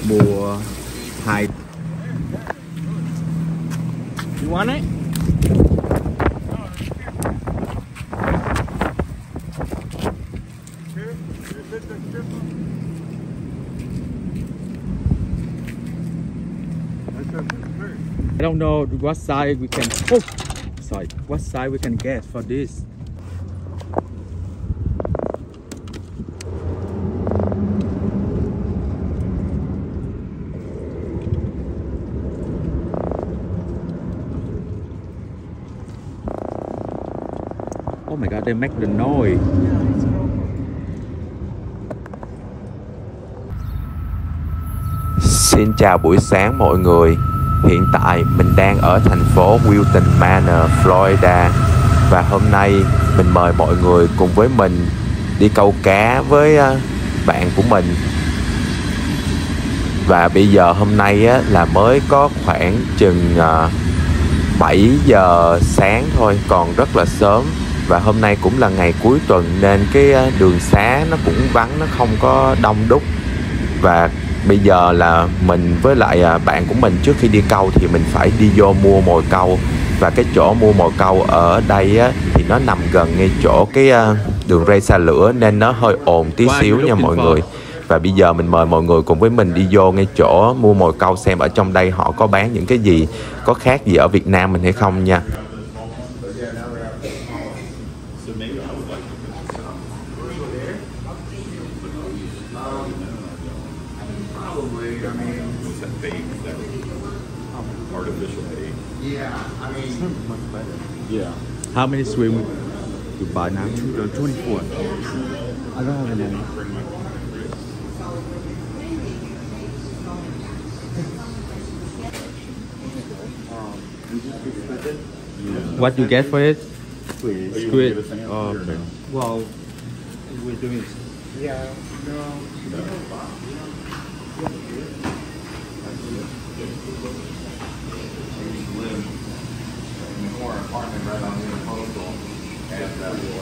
mua 2. You want it? I don't know what size we can. Oh, sorry. What size we can get for this? Oh my God! They make the noise. Xin chào buổi sáng mọi người. Hiện tại mình đang ở thành phố Wilton Manor, Florida. Và hôm nay mình mời mọi người cùng với mình đi câu cá với bạn của mình. Và bây giờ hôm nay là mới có khoảng chừng 7 giờ sáng thôi, còn rất là sớm. Và hôm nay cũng là ngày cuối tuần nên cái đường xá nó cũng vắng, nó không có đông đúc. Và bây giờ là mình với lại bạn của mình trước khi đi câu thì mình phải đi vô mua mồi câu. Và cái chỗ mua mồi câu ở đây thì nó nằm gần ngay chỗ cái đường ray xa lửa nên nó hơi ồn tí xíu nha mọi người. Và bây giờ mình mời mọi người cùng với mình đi vô ngay chỗ mua mồi câu xem ở trong đây họ có bán những cái gì, có khác gì ở Việt Nam mình hay không nha. Yeah. How many swim you buy now? 24. I don't have any. What you get for it? Squid. Oh, okay. Well, we're doing. Yeah. No. Apartment right on the proposal, and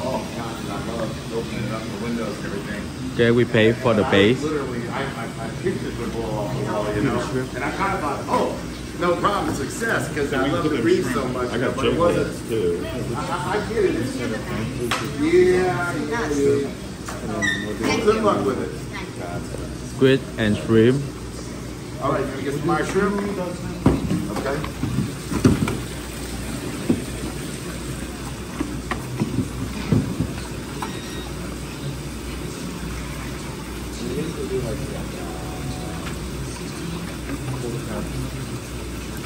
oh gosh, I love opening up the windows and everything. Okay, we pay for the base. Literally, my pictures would blow off the wall, you know. And I kind of thought, oh, no problem, success, because I love the read so much. I got chickens too. I get it. Yeah. Good luck with it. Squid and shrimp. All right, can we get some more shrimp? Okay.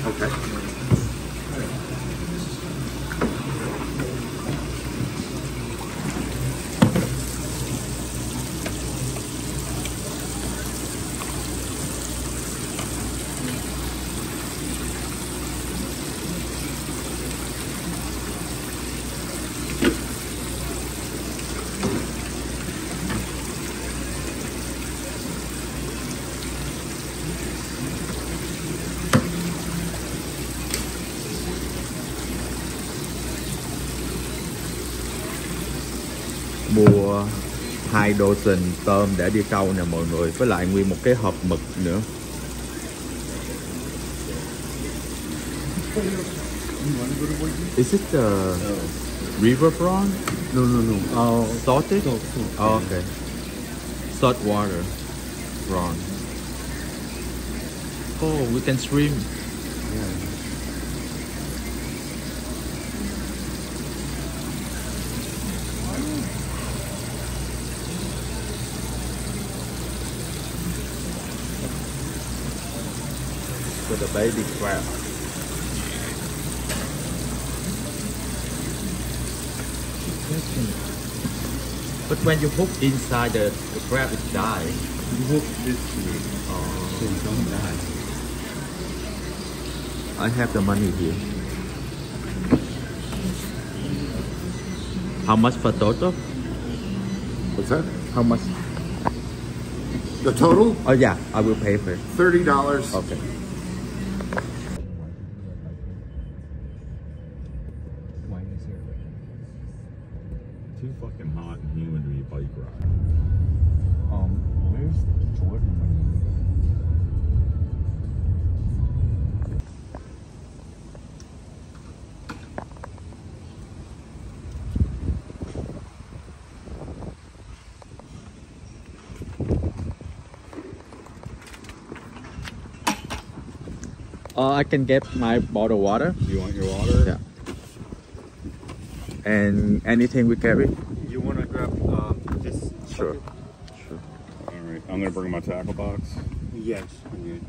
Okay. Mua 2 dozen tôm để đi câu nè mọi người, với lại nguyên một cái hộp mực nữa. Is it the river prawn? No. Oh, salted? Oh, okay. Salt water prawn. Oh, we can swim. Yeah. With a baby crab. But when you hook inside the crab, it dies. You hook this way, so you don't die. I have the money here. How much for total? What's that? How much? The total? Oh yeah, I will pay for it. $30. Okay. Too fucking hot and humid to be a bike ride. Where's Jordan? I can get my bottle of water. You want your water? Yeah. And anything we carry? You want to grab this? Sure. All right. I'm gonna bring my tackle box. Yes. Okay.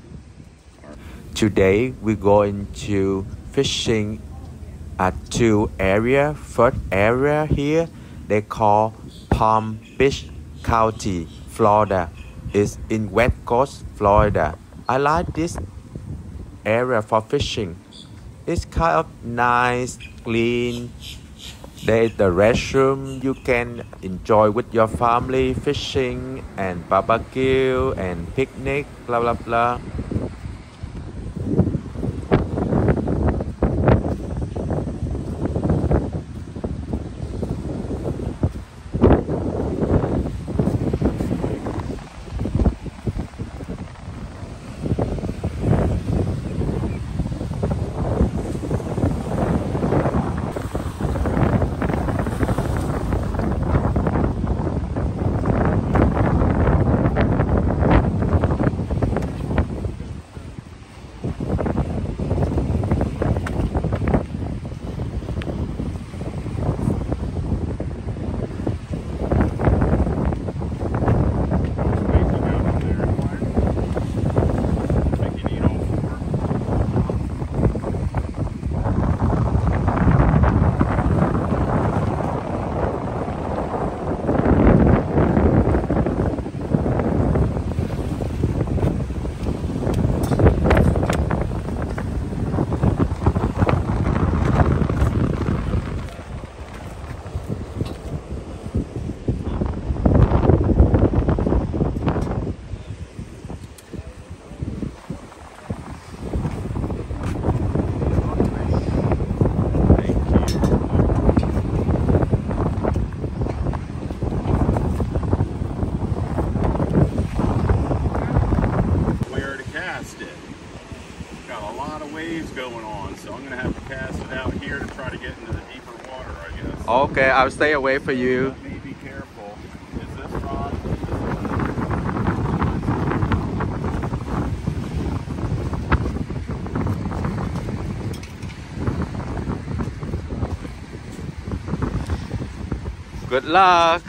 Today we're going to fishing at two area. First area here they call Palm Beach County, Florida. It's in West Coast, Florida. I like this area for fishing. It's kind of nice, clean. There is the restroom. You can enjoy with your family fishing and barbecue and picnic, blah blah blah. Okay, I'll stay away for you. Let me be careful. Is this rod? Good luck.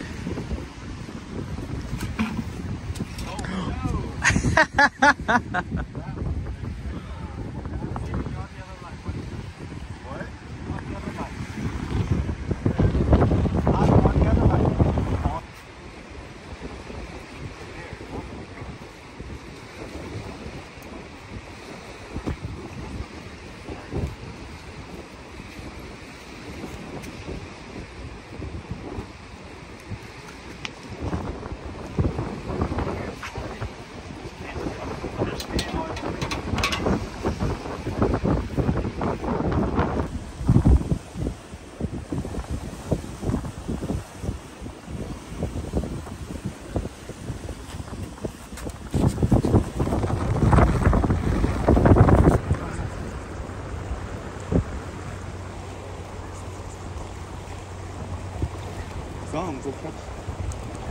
Some will catch.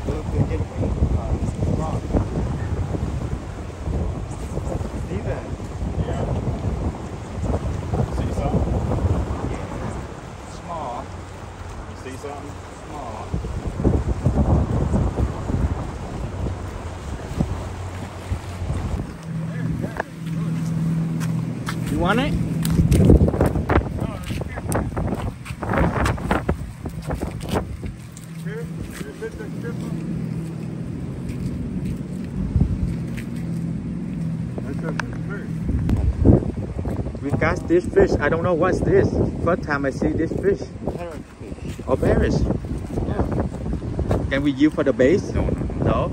Look, they get wrong. See that? Yeah. See something? Yeah. Small. You see something? Small. You want it? We got this fish. I don't know what's this. First time I see this fish. Parrotfish. Oh, Paris. Yeah. Can we use for the base? No.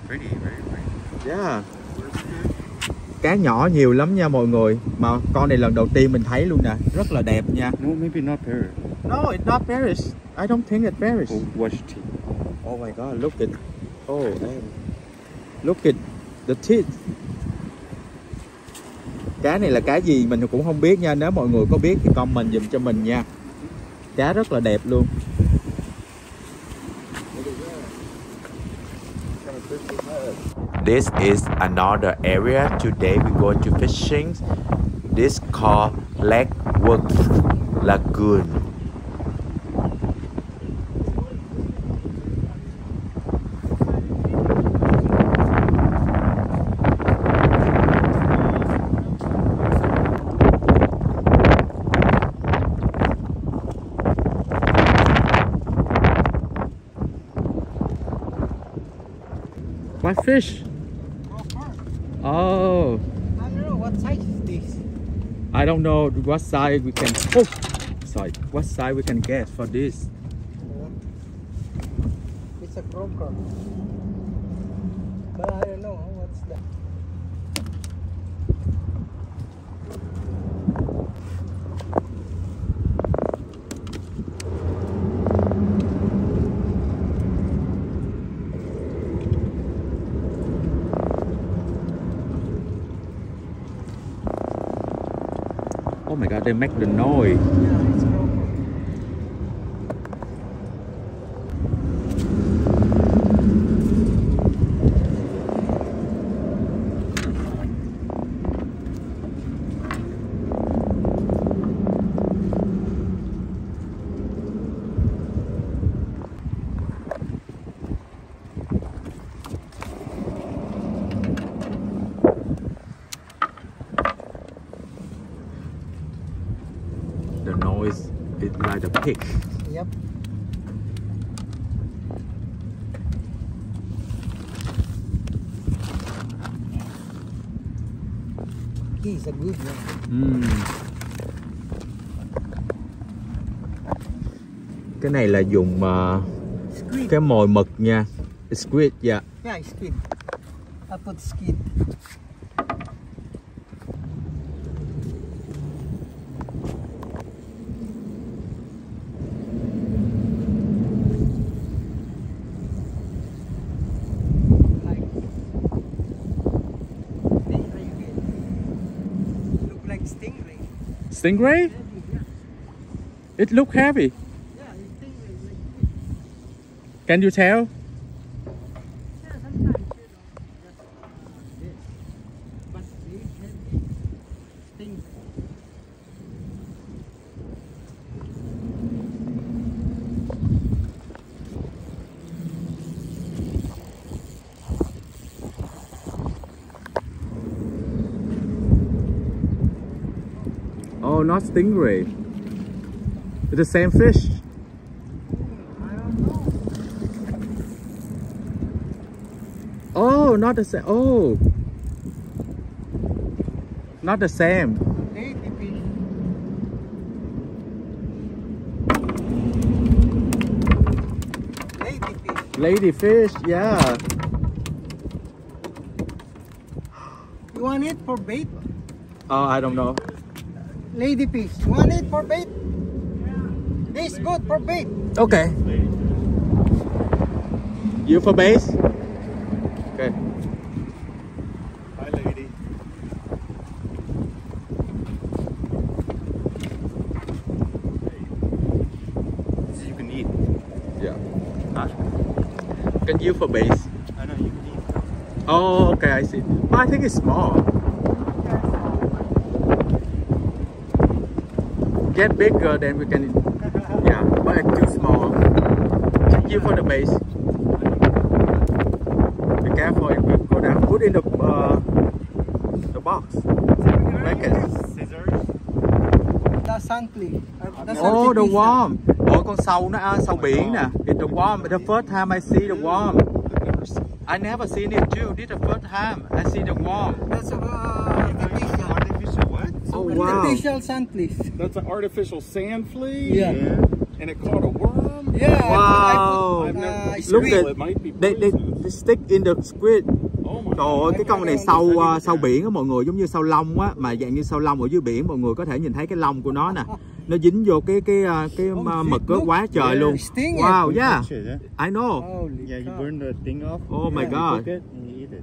Pretty, very pretty. Yeah. Cá nhỏ nhiều lắm nha mọi người. Mà con này lần đầu tiên mình thấy luôn nè. Rất là đẹp nha. No, maybe not parrot. No, it's not Paris. I don't think it's Paris. Oh, watch it. Oh my god, look at. Oh, damn. Look at the teeth. Cá này là cá gì mình cũng không biết nha. Nếu mọi người có biết thì comment dùm cho mình nha. Cá rất là đẹp luôn. This is another area. Today we go to fishing. This called Lakewood Lagoon. What fish? Oh, I don't know what size is this. I don't know what size we can. Oh, sorry. What size we can get for this? It's a croaker. But I don't know what's that. Oh my God, they make the noise. Yeah, it's croaker. The noise is like a pig. Yep. He's a good one. Cái này là dùng Squid. cái mồi mực nha. Squid, yeah. Yeah, it's squid. I put squid. Look like stingray. Stingray? Yeah. It look heavy. Yeah, it's stingray like this. Can you tell? Yeah, sometimes you know, just this. But they heavy stingray. Oh, not stingray. It's the same fish. I don't know. Oh, not the same. Oh, not the same. Lady fish. Lady fish. Lady fish, yeah. You want it for bait? Oh, I don't know. Lady fish. You want it for bait? This is good for bait. Okay. You for base? Okay. Hi, lady. This you can eat. Yeah. Can you for base? I know you can eat. Oh, okay, I see. But I think it's small. Get bigger, then we can. Yeah, but it's too small. Can you for the base? Be careful, it will go down. Put in the box. Make it. Scissors. The sunfly. Oh, the worm. Ôi, con sâu nó sâu biển nè. It's the worm. The first time I see the worm. I never seen it too. This is the first time I see the worm. That's artificial. Artificial what? Oh wow. Artificial sunflies. That's an artificial sand flea? Yeah. And it caught a worm? Yeah. Wow. I've never Look squid. at It might be they poisonous. stick in the squid. Oh my Trời ơi, God. cái con này sâu biển á mọi người, giống như sâu lông á, mà dạng như sâu lông ở dưới biển, mọi người có thể nhìn thấy cái lông của nó nè. Nó dính vô cái mực á, quá trời luôn. Wow, yeah. I know. Holy Yeah, you cow. burn the thing off. Oh my You God. cook it and you eat it.